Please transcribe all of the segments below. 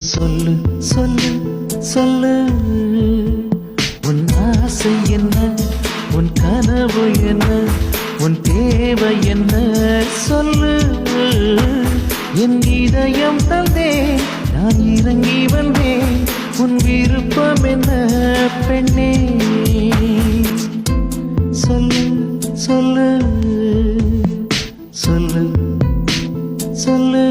சொல்லு சொல்லு சொல்லு, உன் ஆசை என்ன, உன் கனவு என்ன, உன் தேவை என்ன, சொல்லு. என் இதயம் தந்தே நான் இறங்கி வந்தேன், உன் விருப்பம் என்ன பெண்ணே, சொல்லு சொல்லு சொல்லு சொல்லு.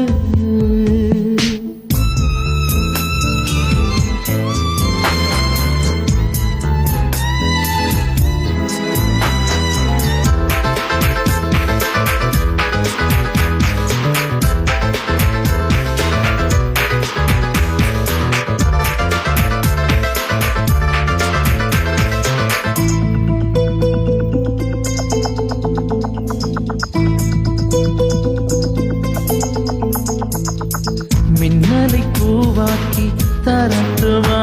மின்னலை பூவாக்கி தரட்டுமா,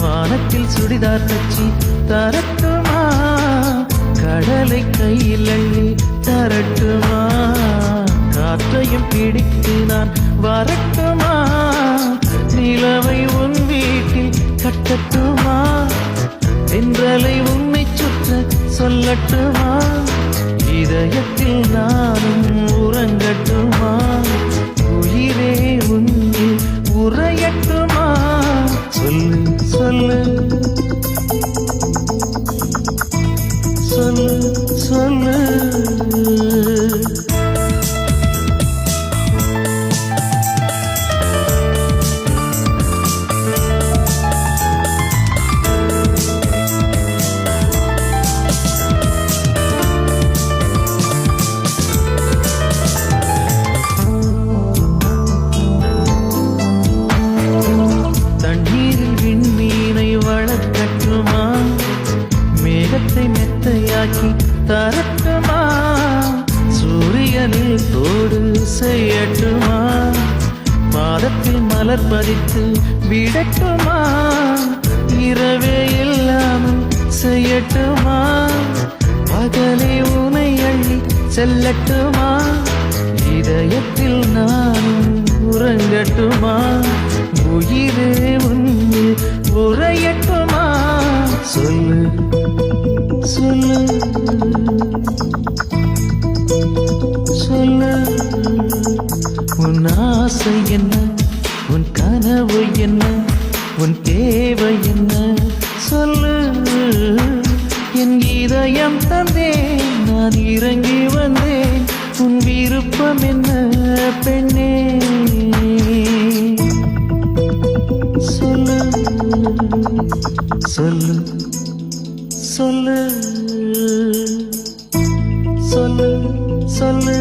வானத்தில் சுடிதார் தச்சி தரட்டுமா, கடலை கையில் அள்ளி தரட்டுமா, காற்றையும் பிடித்து நான் வரட்டுமா, நிலவை உன் வீட்டில் கட்டட்டுமா, தென்றலை உன்னை சுற்ற சொல்லட்டுமா, இதயத்தில் நானும் உறங்கட்டுமா, உயிரே உன்னில் உறையட்டுமா, சொல்லு சொல்லு சொல்லு சொல்லு. மேகத்தை மெத்தையாக்கி தரட்டுமா, சூரியனில் தோடு செய்யட்டுமா, பாதத்தில் மலர் பதித்து விடட்டுமா, இரவே இல்லாமல் செய்யட்டுமா, பகலே உனை அள்ளி செல்லட்டுமா, இதயத்தில் நானும் உறங்கட்டுமா, உயிரே உன்னில் உறையட்டுமா, சொல்லு சொல்லு சொல்லு. உன் ஆசை என்ன, உன் கனவு என்ன, உன் தேவை என்ன, சொல்லு. என் இதயம் தந்தேன் நான் இறங்கி வந்தேன், உன் விருப்பம் என்ன பெண்ணே, சொல்லு சொல்லு சொல்லு சொல்லு சொல்லு.